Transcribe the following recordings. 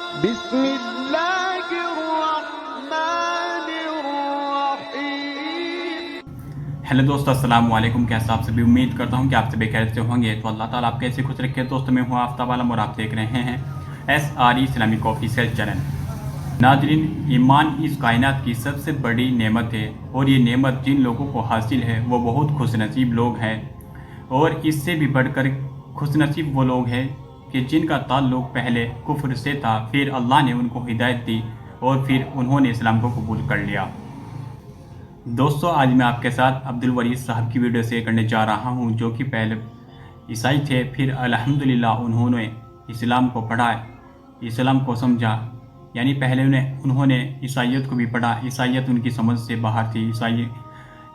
بسم اللہ الرحمن الرحیم۔ ہیلو دوستو، السلام علیکم۔ کیسا آپ سبھی؟ امید کرتا ہوں کہ آپ سبھی خیریت سے ہوں گے۔ تو اللہ تعالیٰ آپ کیسے خوش رکھے۔ دوستو میں ہوں آفتاب عالم اور آپ دیکھ رہے ہیں SRE اسلامک آفیشیل چینل۔ ناظرین، ایمان اس کائنات کی سب سے بڑی نعمت ہے، اور یہ نعمت جن لوگوں کو حاصل ہے وہ بہت خوش نصیب لوگ ہیں، اور اس سے بھی بڑھ کر خوش نصیب وہ لوگ ہیں کہ جن کا تعلق پہلے کفر سے تھا، پھر اللہ نے ان کو ہدایت دی اور پھر انہوں نے اسلام کو قبول کر لیا۔ دوستو، آج میں آپ کے ساتھ عبدالوریث صاحب کی ویڈیو شیئر کرنے جا رہا ہوں، جو کہ پہلے عیسائی تھے، پھر الحمدللہ انہوں نے اسلام کو پڑھا، اسلام کو سمجھا۔ یعنی پہلے انہوں نے عیسائیت کو بھی پڑھا، عیسائیت ان کی سمجھ سے باہر تھی،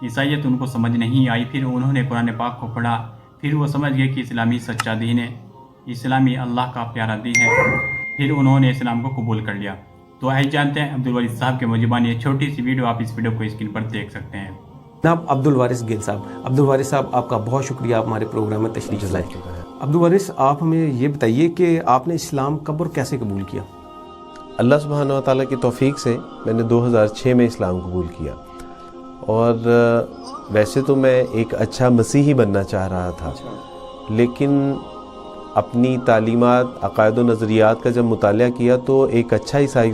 عیسائیت ان کو سمجھ نہیں آئی۔ پھر انہوں نے قرآن پاک کو پڑھا، پھر وہ سمجھ گئے کہ اسلامی سچا دین ہے، اسلامی اللہ کا پیارا دین ہے، پھر انہوں نے اسلام کو قبول کر لیا۔ تو آئیے جانتے ہیں عبدالوریث صاحب کے موجبان یہ چھوٹی سی ویڈیو، آپ اس ویڈیو کو اسکرین پر دیکھ سکتے ہیں۔ جناب عبدالوارث گل صاحب، عبدالوارث صاحب آپ کا بہت شکریہ، آپ ہمارے پروگرام میں تشریف لائے۔ عبدالوارث، آپ ہمیں یہ بتائیے کہ آپ نے اسلام کب اور کیسے قبول کیا؟ اللہ سبحانہ و تعالیٰ کی توفیق سے میں نے 2006 میں اسلام قبول کیا، اور ویسے تو میں ایک اچھا مسیحی بننا چاہ رہا تھا، لیکن اپنی تعلیمات، عقائد و نظریات کا جب مطالعہ کیا تو ایک اچھا عیسائی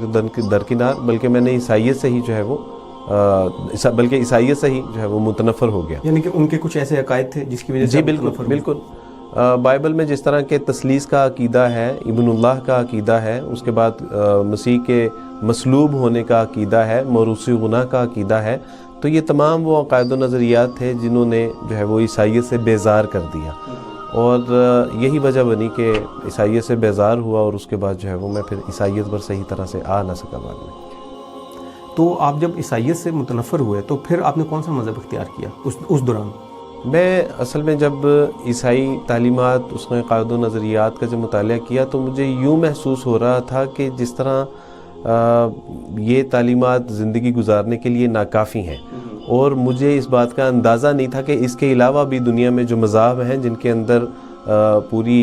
درکنار، بلکہ میں نے عیسائیت سے ہی جو ہے وہ متنفر ہو گیا۔ یعنی کہ ان کے کچھ ایسے عقائد تھے جس کی وجہ سے؟ جی بالکل۔ بائبل میں جس طرح کے تثلیث کا عقیدہ ہے، ابن اللہ کا عقیدہ ہے، اس کے بعد مسیح کے مصلوب ہونے کا عقیدہ ہے، موروثی گناہ کا عقیدہ ہے، تو یہ تمام وہ عقائد و نظریات تھے جنہوں نے جو ہے وہ عیسائیت سے بیزار کر دیا، اور یہی وجہ بنی کہ عیسائیت سے بیزار ہوا، اور اس کے بعد جو ہے وہ میں پھر عیسائیت پر صحیح طرح سے آ نہ سکا بعد میں۔ تو آپ جب عیسائیت سے متنفر ہوئے تو پھر آپ نے کون سا مذہب اختیار کیا اس دوران؟ میں اصل میں جب عیسائی تعلیمات، اس میں عقائد و نظریات کا جب مطالعہ کیا تو مجھے یوں محسوس ہو رہا تھا کہ جس طرح یہ تعلیمات زندگی گزارنے کے لیے ناکافی ہیں، اور مجھے اس بات کا اندازہ نہیں تھا کہ اس کے علاوہ بھی دنیا میں جو مذاہب ہیں جن کے اندر پوری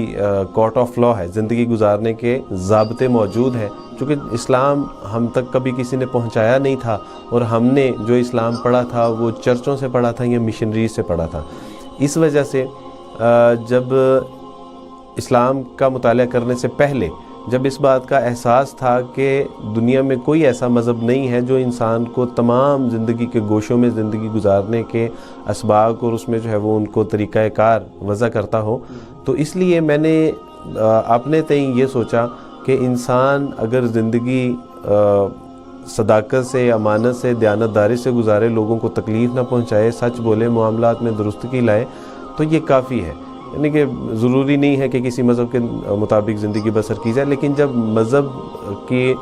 کورٹ آف لا ہے، زندگی گزارنے کے ضابطے موجود ہیں، چونکہ اسلام ہم تک کبھی کسی نے پہنچایا نہیں تھا، اور ہم نے جو اسلام پڑھا تھا وہ چرچوں سے پڑھا تھا یا مشنریز سے پڑھا تھا۔ اس وجہ سے جب اسلام کا مطالعہ کرنے سے پہلے جب اس بات کا احساس تھا کہ دنیا میں کوئی ایسا مذہب نہیں ہے جو انسان کو تمام زندگی کے گوشوں میں زندگی گزارنے کے اسباق اور اس میں جو ہے وہ ان کو طریقہ کار وضع کرتا ہو، تو اس لیے میں نے اپنے تئیں یہ سوچا کہ انسان اگر زندگی صداقت سے، امانت سے، دیانتداری سے گزارے، لوگوں کو تکلیف نہ پہنچائے، سچ بولے، معاملات میں درستگی لائے، تو یہ کافی ہے۔ یعنی کہ ضروری نہیں ہے کہ کسی مذہب کے مطابق زندگی بسر کی جائے، لیکن جب مذہب کی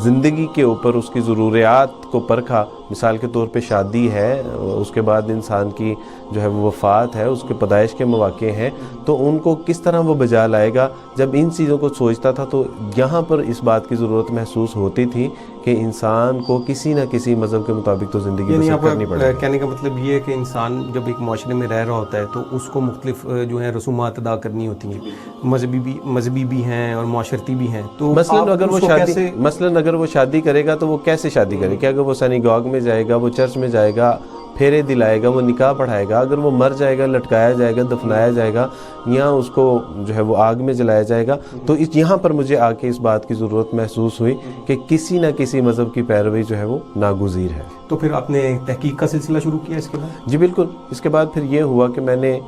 زندگی کے اوپر اس کی ضروریات کو پرکھا، مثال کے طور پہ شادی ہے، اس کے بعد انسان کی جو ہے وہ وفات ہے، اس کے پیدائش کے مواقع ہیں، تو ان کو کس طرح وہ بجا لائے گا، جب ان چیزوں کو سوچتا تھا تو یہاں پر اس بات کی ضرورت محسوس ہوتی تھی کہ انسان کو کسی نہ کسی مذہب کے مطابق تو زندگی بسر کرنی پڑے گی۔ کہنے کا مطلب یہ ہے کہ انسان جب ایک معاشرے میں رہ رہا ہوتا ہے تو اس کو مختلف جو ہے رسومات ادا کرنی ہوتی ہیں، مذہبی بھی ہیں اور معاشرتی بھی ہیں۔ تو مثلاً اگر وہ شادی کرے گا تو وہ کیسے شادی کرے گا؟ اگر وہ سینیگاگ میں جائے گا، وہ چرچ میں جائے گا، پھیرے دلائے گا، وہ نکاح پڑھائے گا، اگر وہ مر جائے گا، لٹکایا جائے گا، دفنایا جائے گا، یا اس کو جو ہے وہ آگ میں جلایا جائے گا، تو یہاں پر مجھے آ کے اس بات کی ضرورت محسوس ہوئی کہ کسی نہ کسی مذہب کی پیروی جو ہے وہ ناگزیر ہے۔ تو پھر آپ نے تحقیق کا سلسلہ شروع کیا اس کے بعد؟ جی بالکل۔ اس کے بعد پھر یہ ہوا کہ میں نے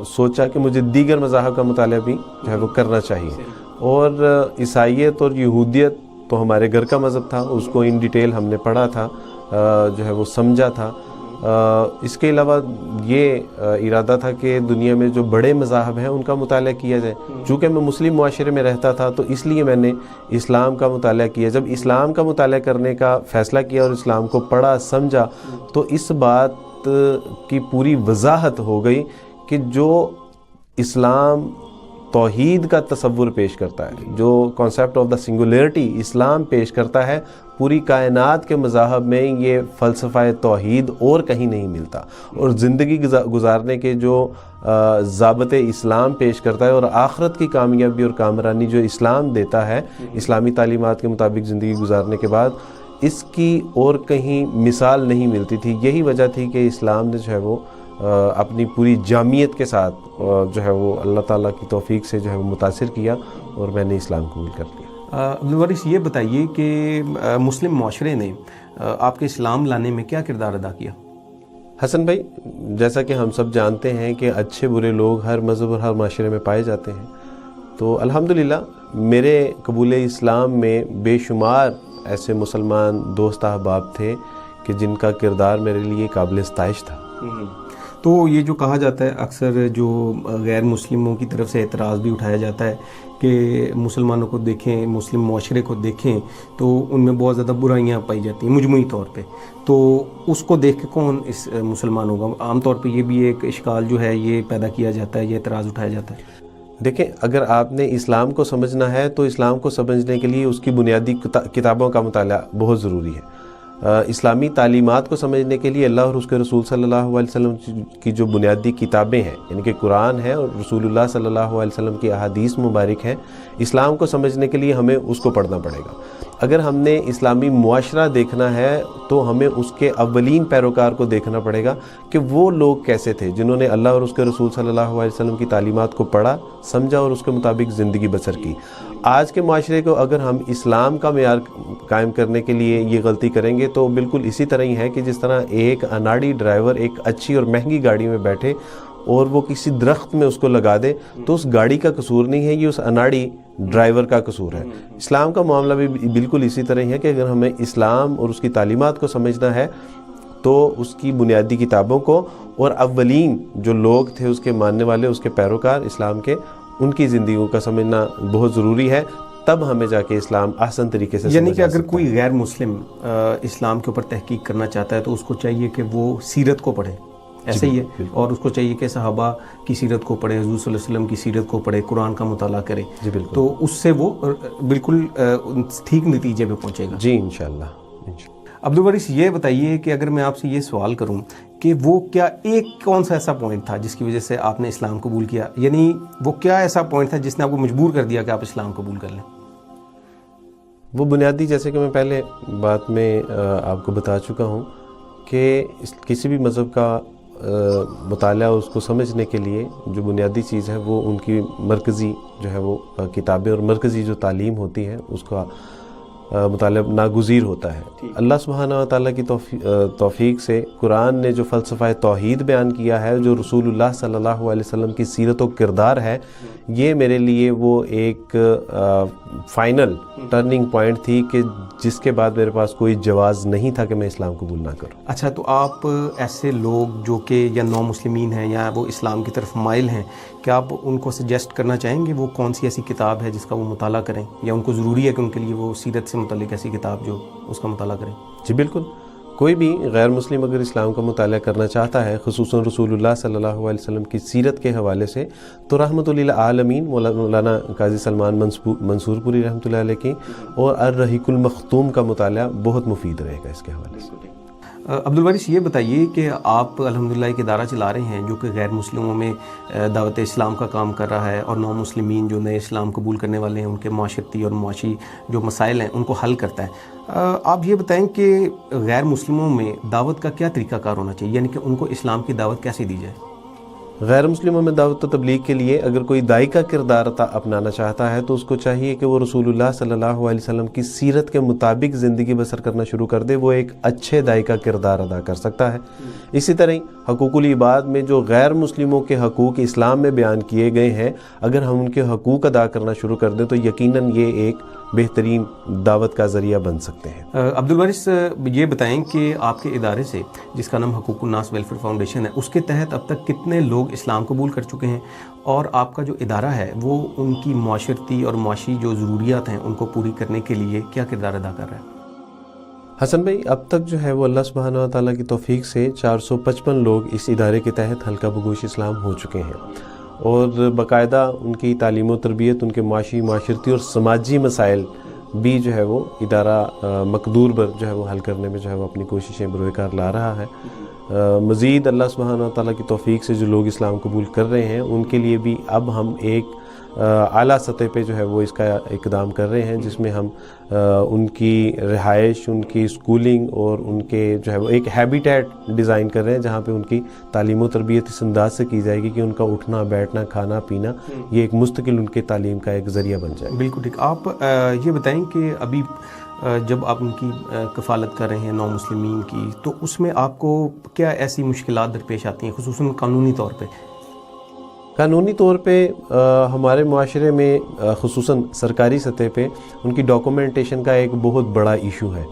سوچا کہ مجھے دیگر مذاہب کا مطالعہ بھی جو ہے وہ کرنا چاہیے، اور عیسائیت اور یہودیت تو ہمارے گھر کا مذہب تھا، اس کو ان ڈیٹیل ہم نے پڑھا تھا، جو ہے وہ سمجھا تھا۔ اس کے علاوہ یہ ارادہ تھا کہ دنیا میں جو بڑے مذاہب ہیں ان کا مطالعہ کیا جائے۔ چونکہ میں مسلم معاشرے میں رہتا تھا تو اس لیے میں نے اسلام کا مطالعہ کیا۔ جب اسلام کا مطالعہ کرنے کا فیصلہ کیا اور اسلام کو پڑھا، سمجھا، تو اس بات کی پوری وضاحت ہو گئی کہ جو اسلام توحید کا تصور پیش کرتا ہے، جو کانسیپٹ آف دا سنگولیرٹی اسلام پیش کرتا ہے، پوری کائنات کے مذاہب میں یہ فلسفہ توحید اور کہیں نہیں ملتا، اور زندگی گزارنے کے جو ضابطے اسلام پیش کرتا ہے اور آخرت کی کامیابی اور کامرانی جو اسلام دیتا ہے اسلامی تعلیمات کے مطابق زندگی گزارنے کے بعد، اس کی اور کہیں مثال نہیں ملتی تھی۔ یہی وجہ تھی کہ اسلام نے جو ہے وہ اپنی پوری جامعیت کے ساتھ جو ہے وہ اللہ تعالیٰ کی توفیق سے جو ہے وہ متاثر کیا، اور میں نے اسلام قبول کر لیا۔ عبدالوارث یہ بتائیے کہ مسلم معاشرے نے آپ کے اسلام لانے میں کیا کردار ادا کیا؟ حسن بھائی، جیسا کہ ہم سب جانتے ہیں کہ اچھے برے لوگ ہر مذہب اور ہر معاشرے میں پائے جاتے ہیں، تو الحمدللہ میرے قبول اسلام میں بے شمار ایسے مسلمان دوست احباب تھے کہ جن کا کردار میرے لیے قابل ستائش تھا۔ تو یہ جو کہا جاتا ہے اکثر، جو غیر مسلموں کی طرف سے اعتراض بھی اٹھایا جاتا ہے کہ مسلمانوں کو دیکھیں، مسلم معاشرے کو دیکھیں تو ان میں بہت زیادہ برائیاں پائی جاتی ہیں مجموعی طور پہ، تو اس کو دیکھ کے کون اس مسلمان ہوگا؟ عام طور پہ یہ بھی ایک اشکال جو ہے یہ پیدا کیا جاتا ہے، یہ اعتراض اٹھایا جاتا ہے۔ دیکھیں، اگر آپ نے اسلام کو سمجھنا ہے تو اسلام کو سمجھنے کے لیے اس کی بنیادی کتابوں کا مطالعہ بہت ضروری ہے۔ اسلامی تعلیمات کو سمجھنے کے لیے اللہ اور اس کے رسول صلی اللہ علیہ وسلم کی جو بنیادی کتابیں ہیں، یعنی کہ قرآن ہے اور رسول اللہ صلی اللہ علیہ وسلم کی احادیث مبارک ہیں، اسلام کو سمجھنے کے لیے ہمیں اس کو پڑھنا پڑے گا۔ اگر ہم نے اسلامی معاشرہ دیکھنا ہے تو ہمیں اس کے اولین پیروکار کو دیکھنا پڑے گا کہ وہ لوگ کیسے تھے جنہوں نے اللہ اور اس کے رسول صلی اللہ علیہ وسلم کی تعلیمات کو پڑھا، سمجھا اور اس کے مطابق زندگی بسر کی۔ آج کے معاشرے کو اگر ہم اسلام کا معیار قائم کرنے کے لیے یہ غلطی کریں گے تو بالکل اسی طرح ہی ہے کہ جس طرح ایک اناڑی ڈرائیور ایک اچھی اور مہنگی گاڑی میں بیٹھے اور وہ کسی درخت میں اس کو لگا دے تو اس گاڑی کا قصور نہیں ہے، یہ اس اناڑی ڈرائیور کا قصور ہے۔ اسلام کا معاملہ بھی بالکل اسی طرح ہی ہے کہ اگر ہمیں اسلام اور اس کی تعلیمات کو سمجھنا ہے تو اس کی بنیادی کتابوں کو اور اولین جو لوگ تھے اس کے ماننے والے، اس کے پیروکار اسلام کے، ان کی زندگیوں کا سمجھنا بہت ضروری ہے، تب ہمیں جا کے اسلام احسن طریقے سے یعنی کہ اگر کوئی غیر مسلم اسلام کے اوپر تحقیق کرنا چاہتا ہے تو اس کو چاہیے کہ وہ سیرت کو پڑھے، ایسا ہی ہے، اور اس کو چاہیے کہ صحابہ کی سیرت کو پڑھے، حضور صلی اللہ علیہ وسلم کی سیرت کو پڑھے، قرآن کا مطالعہ کرے، جی بالکل، تو اس سے وہ بالکل ٹھیک نتیجے پہ پہنچے گا۔ جی انشاءاللہ۔ عبدالوارث یہ بتائیے کہ اگر میں آپ سے یہ سوال کروں کہ وہ کیا ایک کون سا ایسا پوائنٹ تھا جس کی وجہ سے آپ نے اسلام قبول کیا، یعنی وہ کیا ایسا پوائنٹ تھا جس نے آپ کو مجبور کر دیا کہ آپ اسلام قبول کر لیں؟ وہ بنیادی، جیسے کہ میں پہلے بات میں آپ کو بتا چکا ہوں کہ کسی بھی مذہب کا مطالعہ، اس کو سمجھنے کے لیے جو بنیادی چیز ہے وہ ان کی مرکزی جو ہے وہ کتابیں اور مرکزی جو تعلیم ہوتی ہے اس کا مطالعہ ناگزیر ہوتا ہے۔ اللہ سبحانہ و تعالیٰ کی توفیق سے قرآن نے جو فلسفہ توحید بیان کیا ہے، جو رسول اللہ صلی اللہ علیہ وسلم کی سیرت و کردار ہے، یہ میرے لیے وہ ایک فائنل ٹرننگ پوائنٹ تھی کہ جس کے بعد میرے پاس کوئی جواز نہیں تھا کہ میں اسلام قبول نہ کروں۔ اچھا، تو آپ ایسے لوگ جو کہ یا نو مسلمین ہیں یا وہ اسلام کی طرف مائل ہیں، کیا آپ ان کو سجیسٹ کرنا چاہیں گے وہ کون سی ایسی کتاب ہے جس کا وہ مطالعہ کریں، یا ان کو ضروری ہے کہ ان کے لیے وہ سیرت سے متعلق ایسی کتاب جو اس کا مطالعہ کریں؟ جی بالکل، کوئی بھی غیر مسلم اگر اسلام کا مطالعہ کرنا چاہتا ہے، خصوصاً رسول اللہ صلی اللہ علیہ وسلم کی سیرت کے حوالے سے، تو رحمۃ للعالمین مولانا قاضی سلمان منصور پوری رحمۃ اللہ علیہ کی اور الرحیق المختوم کا مطالعہ بہت مفید رہے گا اس کے حوالے سے۔ عبدالوارث یہ بتائیے کہ آپ الحمدللہ ایک ادارہ چلا رہے ہیں جو کہ غیر مسلموں میں دعوت اسلام کا کام کر رہا ہے، اور نو مسلمین جو نئے اسلام قبول کرنے والے ہیں ان کے معاشرتی اور معاشی جو مسائل ہیں ان کو حل کرتا ہے۔ آپ یہ بتائیں کہ غیر مسلموں میں دعوت کا کیا طریقہ کار ہونا چاہیے، یعنی کہ ان کو اسلام کی دعوت کیسے دی جائے؟ غیر مسلموں میں دعوت و تبلیغ کے لیے اگر کوئی داعی کا کردار اپنانا چاہتا ہے تو اس کو چاہیے کہ وہ رسول اللہ صلی اللہ علیہ وسلم کی سیرت کے مطابق زندگی بسر کرنا شروع کر دے، وہ ایک اچھے داعی کا کردار ادا کر سکتا ہے۔ اسی طرح حقوق العباد میں جو غیر مسلموں کے حقوق اسلام میں بیان کیے گئے ہیں، اگر ہم ان کے حقوق ادا کرنا شروع کر دیں تو یقیناً یہ ایک بہترین دعوت کا ذریعہ بن سکتے ہیں۔ عبدالوارث یہ بتائیں کہ آپ کے ادارے سے، جس کا نام حقوق الناس ویلفیئر فاؤنڈیشن ہے، اس کے تحت اب تک کتنے لوگ اسلام قبول کر چکے ہیں، اور آپ کا جو ادارہ ہے وہ ان کی معاشرتی اور معاشی جو ضروریات ہیں ان کو پوری کرنے کے لیے کیا کردار ادا کر رہا ہے؟ حسن بھائی، اب تک جو ہے وہ اللہ سبحانہ و تعالیٰ کی توفیق سے 455 لوگ اس ادارے کے تحت حلقہ بگوش اسلام ہو چکے ہیں، اور باقاعدہ ان کی تعلیم و تربیت، ان کے معاشرتی اور سماجی مسائل بھی جو ہے وہ ادارہ مقدور بر جو ہے وہ حل کرنے میں جو ہے وہ اپنی کوششیں بروئے کار لا رہا ہے۔ مزید اللہ سبحانہ و تعالیٰ کی توفیق سے جو لوگ اسلام قبول کر رہے ہیں ان کے لیے بھی اب ہم ایک اعلیٰ سطح پہ جو ہے وہ اس کا اقدام کر رہے ہیں، جس میں ہم ان کی رہائش، ان کی سکولنگ اور ان کے جو ہے وہ ایک ہیبیٹیٹ ڈیزائن کر رہے ہیں جہاں پہ ان کی تعلیم و تربیت اس انداز سے کی جائے گی کہ ان کا اٹھنا بیٹھنا کھانا پینا یہ ایک مستقل ان کے تعلیم کا ایک ذریعہ بن جائے۔ بالکل ٹھیک۔ آپ یہ بتائیں کہ ابھی جب آپ ان کی کفالت کر رہے ہیں نو مسلمین کی، تو اس میں آپ کو کیا ایسی مشکلات درپیش آتی ہیں خصوصاً قانونی طور پہ؟ قانونی طور پہ ہمارے معاشرے میں خصوصاً سرکاری سطح پہ ان کی ڈاکومنٹیشن کا ایک بہت بڑا ایشو ہے۔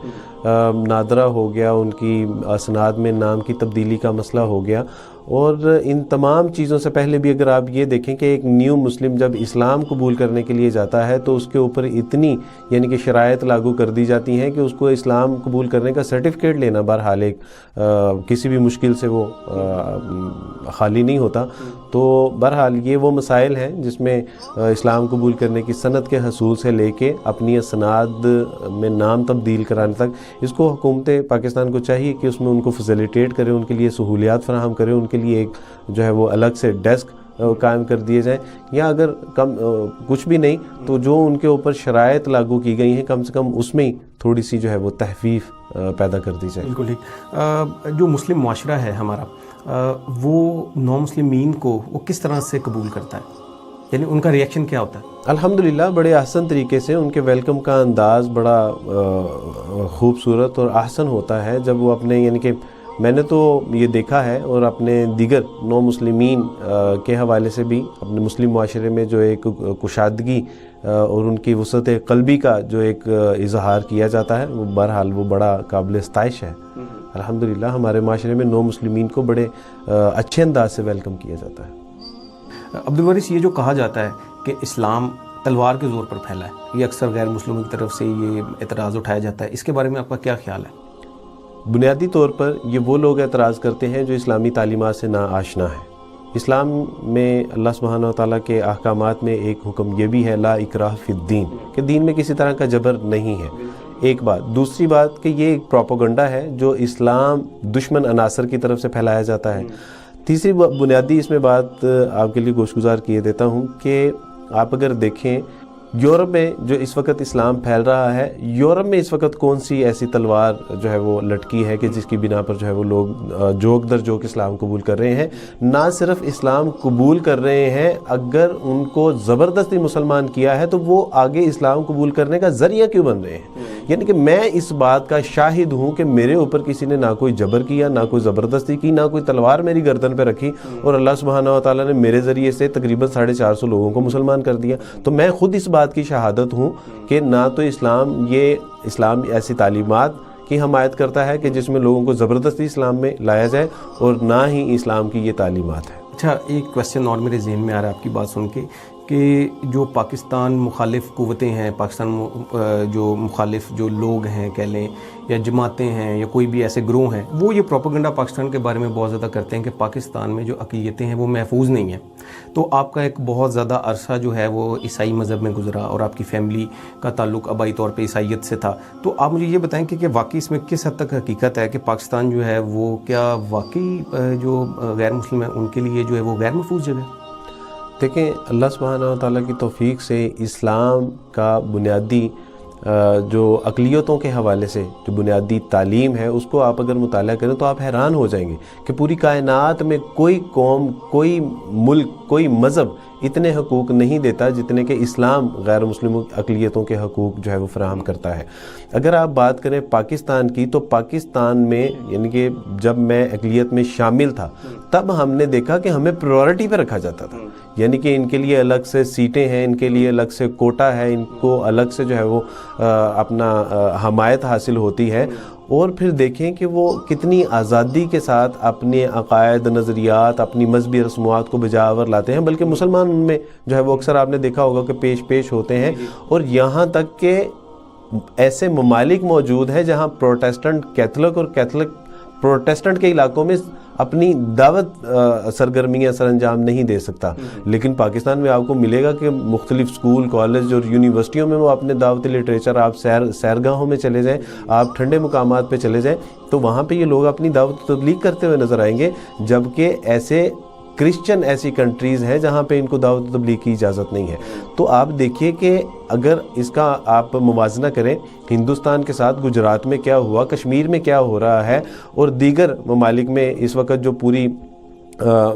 نادرہ ہو گیا، ان کی اسناد میں نام کی تبدیلی کا مسئلہ ہو گیا، اور ان تمام چیزوں سے پہلے بھی اگر آپ یہ دیکھیں کہ ایک نیو مسلم جب اسلام قبول کرنے کے لیے جاتا ہے تو اس کے اوپر اتنی یعنی کہ شرائط لاگو کر دی جاتی ہیں کہ اس کو اسلام قبول کرنے کا سرٹیفکیٹ لینا بہرحال ایک کسی بھی مشکل سے وہ خالی نہیں ہوتا۔ تو بہرحال یہ وہ مسائل ہیں جس میں اسلام قبول کرنے کی سند کے حصول سے لے کے اپنی اسناد میں نام تبدیل کرانے تک اس کو حکومت پاکستان کو چاہیے کہ اس میں ان کو فیسیلیٹیٹ کرے، ان کے لیے سہولیات فراہم کرے، ان کے لیے ایک جو ہے وہ الگ سے ڈیسک قائم کر دیے جائیں، یا اگر کچھ بھی نہیں تو جو ان کے اوپر شرائط لاگو کی گئی ہیں کم سے کم اس میں ہی تھوڑی سی جو ہے وہ تخفیف پیدا کر دی جائے۔ بالکل ٹھیک۔ جو مسلم معاشرہ ہے ہمارا، وہ نو مسلمین کو وہ کس طرح سے قبول کرتا ہے، یعنی ان کا ریئیکشن کیا ہوتا ہے؟ الحمدللہ بڑے احسن طریقے سے ان کے ویلکم کا انداز بڑا خوبصورت اور احسن ہوتا ہے جب وہ اپنے یعنی کہ میں نے تو یہ دیکھا ہے اور اپنے دیگر نو مسلمین کے حوالے سے بھی اپنے مسلم معاشرے میں جو ایک کشادگی اور ان کی وسعت قلبی کا جو ایک اظہار کیا جاتا ہے وہ بہرحال وہ بڑا قابل ستائش ہے۔ الحمدللہ ہمارے معاشرے میں نو مسلمین کو بڑے اچھے انداز سے ویلکم کیا جاتا ہے۔ عبدالوارث، یہ جو کہا جاتا ہے کہ اسلام تلوار کے زور پر پھیلا ہے، یہ اکثر غیر مسلموں کی طرف سے یہ اعتراض اٹھایا جاتا ہے، اس کے بارے میں آپ کا کیا خیال ہے؟ بنیادی طور پر یہ وہ لوگ اعتراض کرتے ہیں جو اسلامی تعلیمات سے نا آشنا ہے۔ اسلام میں اللہ سبحانہ و تعالیٰ کے احکامات میں ایک حکم یہ بھی ہے لا اکراہ فی الدین، کہ دین میں کسی طرح کا جبر نہیں ہے۔ ایک بات، دوسری بات کہ یہ ایک پروپیگنڈا ہے جو اسلام دشمن عناصر کی طرف سے پھیلایا جاتا ہے۔ تیسری بنیادی اس میں بات آپ کے لیے گوشگزار کیے دیتا ہوں کہ آپ اگر دیکھیں یورپ میں جو اس وقت اسلام پھیل رہا ہے، یورپ میں اس وقت کون سی ایسی تلوار جو ہے وہ لٹکی ہے کہ جس کی بنا پر جو ہے وہ لوگ جوک در جوک اسلام قبول کر رہے ہیں؟ نہ صرف اسلام قبول کر رہے ہیں، اگر ان کو زبردستی مسلمان کیا ہے تو وہ آگے اسلام قبول کرنے کا ذریعہ کیوں بن رہے ہیں؟ یعنی کہ میں اس بات کا شاہد ہوں کہ میرے اوپر کسی نے نہ کوئی جبر کیا، نہ کوئی زبردستی کی، نہ کوئی تلوار میری گردن پہ رکھی، اور اللہ سبحانہ و تعالیٰ نے میرے ذریعے سے تقریباً 450 لوگوں کو مسلمان کر دیا۔ تو میں خود اس بات کی شہادت ہوں کہ نہ تو اسلام ایسی تعلیمات کی حمایت کرتا ہے کہ جس میں لوگوں کو زبردستی اسلام میں لایا جائے، اور نہ ہی اسلام کی یہ تعلیمات ہے۔ اچھا، ایک کویسچن اور میرے ذہن میں آ رہا ہے آپ کی بات سن کے کہ جو پاکستان مخالف قوتیں ہیں، پاکستان جو مخالف جو لوگ ہیں کہہ لیں، یا جماعتیں ہیں یا کوئی بھی ایسے گروہ ہیں، وہ یہ پروپیگنڈا پاکستان کے بارے میں بہت زیادہ کرتے ہیں کہ پاکستان میں جو اقلیتیں ہیں وہ محفوظ نہیں ہیں۔ تو آپ کا ایک بہت زیادہ عرصہ جو ہے وہ عیسائی مذہب میں گزرا اور آپ کی فیملی کا تعلق آبائی طور پہ عیسائیت سے تھا، تو آپ مجھے یہ بتائیں کہ واقعی اس میں کس حد تک حقیقت ہے کہ پاکستان جو ہے وہ کیا واقعی جو غیر مسلم ہیں ان کے لیے جو ہے وہ غیر محفوظ جگہ ہے؟ دیکھیں، اللہ سبحانہ و تعالیٰ کی توفیق سے اسلام کا بنیادی جو اقلیتوں کے حوالے سے جو بنیادی تعلیم ہے اس کو آپ اگر مطالعہ کریں تو آپ حیران ہو جائیں گے کہ پوری کائنات میں کوئی قوم، کوئی ملک، کوئی مذہب اتنے حقوق نہیں دیتا جتنے کہ اسلام غیر مسلم اقلیتوں کے حقوق جو ہے وہ فراہم کرتا ہے۔ اگر آپ بات کریں پاکستان کی، تو پاکستان میں یعنی کہ جب میں اقلیت میں شامل تھا تب ہم نے دیکھا کہ ہمیں پریورٹی پہ رکھا جاتا تھا، یعنی کہ ان کے لیے الگ سے سیٹیں ہیں، ان کے لیے الگ سے کوٹا ہے، ان کو الگ سے جو ہے وہ اپنا حمایت حاصل ہوتی ہے۔ اور پھر دیکھیں کہ وہ کتنی آزادی کے ساتھ اپنے عقائد، نظریات، اپنی مذہبی رسومات کو بجاور لاتے ہیں، بلکہ مسلمان ان میں جو ہے وہ اکثر آپ نے دیکھا ہوگا کہ پیش ہوتے ہیں۔ اور یہاں تک کہ ایسے ممالک موجود ہیں جہاں پروٹیسٹنٹ کیتھولک اور کیتھولک پروٹیسٹنٹ کے علاقوں میں اپنی دعوت سرگرمیاں سر انجام نہیں دے سکتا. لیکن پاکستان میں آپ کو ملے گا کہ مختلف اسکول کالج اور یونیورسٹیوں میں وہ اپنے دعوتی لٹریچر، آپ سیرگاہوں میں چلے جائیں، آپ ٹھنڈے مقامات پہ چلے جائیں تو وہاں پہ یہ لوگ اپنی دعوت تبلیغ کرتے ہوئے نظر آئیں گے، جبکہ کرسچن ایسی کنٹریز ہیں جہاں پہ ان کو دعوت و تبلیغ کی اجازت نہیں ہے. تو آپ دیکھیے کہ اگر اس کا آپ موازنہ کریں ہندوستان کے ساتھ، گجرات میں کیا ہوا، کشمیر میں کیا ہو رہا ہے، اور دیگر ممالک میں اس وقت جو پوری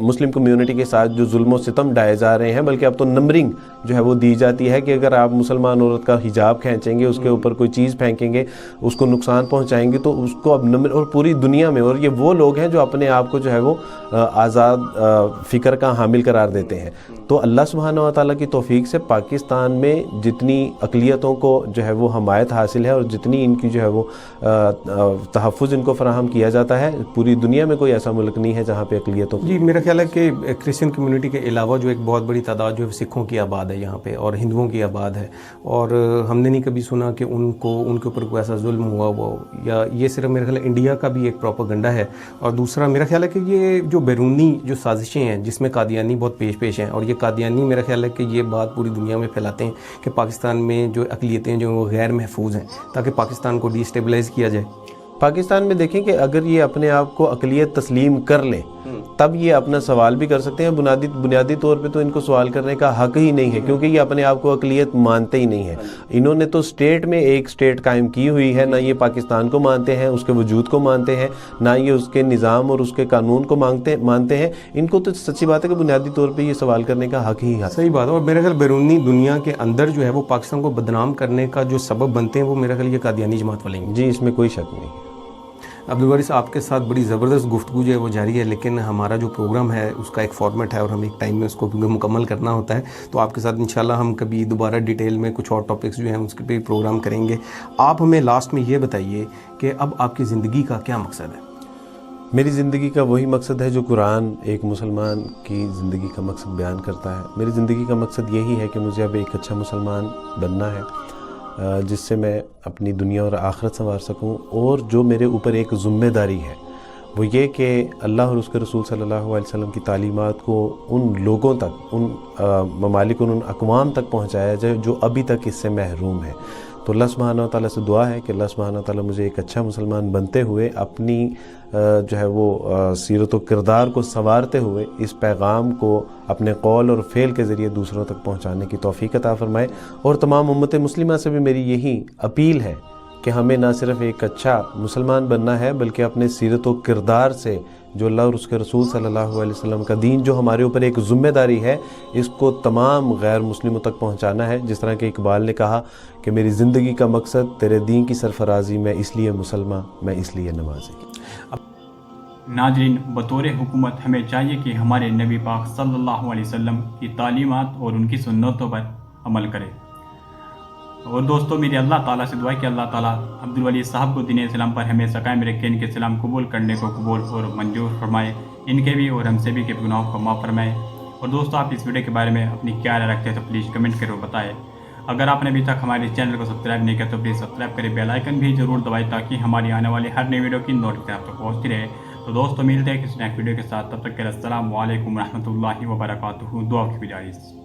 مسلم کمیونٹی کے ساتھ جو ظلم و ستم ڈھائے جا رہے ہیں، بلکہ اب تو نمبرنگ جو ہے وہ دی جاتی ہے کہ اگر آپ مسلمان عورت کا حجاب کھینچیں گے، اس کے اوپر کوئی چیز پھینکیں گے، اس کو نقصان پہنچائیں گے، تو اس کو اب نمبر، اور پوری دنیا میں، اور یہ وہ لوگ ہیں جو اپنے آپ کو جو ہے وہ آزاد فکر کا حامل قرار دیتے ہیں. تو اللہ سبحانہ و تعالیٰ کی توفیق سے پاکستان میں جتنی اقلیتوں کو جو ہے وہ حمایت حاصل ہے اور جتنی ان کی جو ہے وہ تحفظ ان کو فراہم کیا جاتا ہے، پوری دنیا میں کوئی ایسا ملک نہیں ہے جہاں پہ اقلیتوں کو. جی میرا خیال ہے کہ کرسچن کمیونٹی کے علاوہ جو ایک بہت بڑی تعداد جو ہے سکھوں کی آباد ہے یہاں پہ، اور ہندوؤں کی آباد ہے، اور ہم نے نہیں کبھی سنا کہ ان کے اوپر کوئی ایسا ظلم ہوا ہو، یا یہ صرف میرا خیال ہے انڈیا کا بھی ایک پروپیگنڈا ہے. اور دوسرا میرا خیال ہے کہ یہ جو بیرونی جو سازشیں ہیں جس میں قادیانی بہت پیش ہیں، اور یہ قادیانی میرا خیال ہے کہ یہ بات پوری دنیا میں پھیلاتے ہیں کہ پاکستان میں جو اقلیتیں جو وہ غیر محفوظ ہیں، تاکہ پاکستان کو ڈی اسٹیبلائز کیا جائے. پاکستان میں دیکھیں کہ اگر یہ اپنے آپ کو اقلیت تسلیم کر لیں تب یہ اپنا سوال بھی کر سکتے ہیں. بنیادی طور پہ تو ان کو سوال کرنے کا حق ہی نہیں ہے، کیونکہ یہ اپنے آپ کو اقلیت مانتے ہی نہیں ہیں. انہوں نے تو اسٹیٹ میں ایک اسٹیٹ قائم کی ہوئی ہے، نہ یہ پاکستان کو مانتے ہیں، اس کے وجود کو مانتے ہیں، نہ یہ اس کے نظام اور اس کے قانون کو مانتے ہیں. ان کو تو سچی بات ہے کہ بنیادی طور پہ یہ سوال کرنے کا حق ہی ہے. صحیح بات ہے. اور میرا خیال بیرونی دنیا کے اندر جو ہے وہ پاکستان کو بدنام کرنے کا جو سبب بنتے ہیں وہ میرا خیال یہ قادیانی جماعت والے ہیں. جی اس میں کوئی شک نہیں. عبدالوارث آپ کے ساتھ بڑی زبردست گفتگو جو ہے وہ جاری ہے، لیکن ہمارا جو پروگرام ہے اس کا ایک فارمیٹ ہے اور ہم ایک ٹائم میں اس کو مکمل کرنا ہوتا ہے. تو آپ کے ساتھ انشاءاللہ ہم کبھی دوبارہ ڈیٹیل میں کچھ اور ٹاپکس جو ہیں اس کے پہ پروگرام کریں گے. آپ ہمیں لاسٹ میں یہ بتائیے کہ اب آپ کی زندگی کا کیا مقصد ہے؟ میری زندگی کا وہی مقصد ہے جو قرآن ایک مسلمان کی زندگی کا مقصد بیان کرتا ہے. میری زندگی کا مقصد یہی ہے کہ مجھے اب ایک اچھا مسلمان بننا ہے، جس سے میں اپنی دنیا اور آخرت سنوار سکوں. اور جو میرے اوپر ایک ذمہ داری ہے وہ یہ کہ اللہ اور اس کے رسول صلی اللہ علیہ وسلم کی تعلیمات کو ان لوگوں تک، ان ممالک، ان اقوام تک پہنچایا جائے جو ابھی تک اس سے محروم ہیں. تو اللہ سبحانہ و تعالیٰ سے دعا ہے کہ اللہ سبحانہ و تعالیٰ مجھے ایک اچھا مسلمان بنتے ہوئے اپنی جو ہے وہ سیرت و کردار کو سنوارتے ہوئے اس پیغام کو اپنے قول اور فعل کے ذریعے دوسروں تک پہنچانے کی توفیق عطا فرمائے. اور تمام امت مسلمہ سے بھی میری یہی اپیل ہے کہ ہمیں نہ صرف ایک اچھا مسلمان بننا ہے بلکہ اپنے سیرت و کردار سے جو اللہ اور اس کے رسول صلی اللہ علیہ وسلم کا دین جو ہمارے اوپر ایک ذمہ داری ہے اس کو تمام غیر مسلموں تک پہنچانا ہے. جس طرح کہ اقبال نے کہا کہ میری زندگی کا مقصد تیرے دین کی سرفرازی، میں اس لیے مسلمان، میں اس لیے نمازی. ناظرین، بطور حکومت ہمیں چاہیے کہ ہمارے نبی پاک صلی اللہ علیہ وسلم کی تعلیمات اور ان کی سنتوں پر عمل کرے. اور دوستو میری اللہ تعالیٰ سے دعا ہے کہ اللہ تعالیٰ عبدالولی صاحب کو دین اسلام پر ہمیشہ قائم رکھے، ان کے اسلام قبول کرنے کو قبول اور منظور فرمائے، ان کے بھی اور ہم سے بھی کے گناہوں کو معاف فرمائے. اور دوستو آپ اس ویڈیو کے بارے میں اپنی کیا رائے رکھتے ہیں تو پلیز کمنٹ کرو بتائیں. اگر آپ نے ابھی تک ہمارے چینل کو سبسکرائب نہیں کیا تو پلیز سبسکرائب کریں، بیل آئیکن بھی ضرور دبائیں تاکہ ہماری آنے والی ہر نئی ویڈیو کی نوٹیفکیشن آپ تک پہنچتی رہے. تو دوستو ملتے ہیں کسی نیکسٹ ویڈیو کے ساتھ، تب تک کے لیے السلام علیکم ورحمۃ اللہ وبرکاتہ. دعا کی گزارش.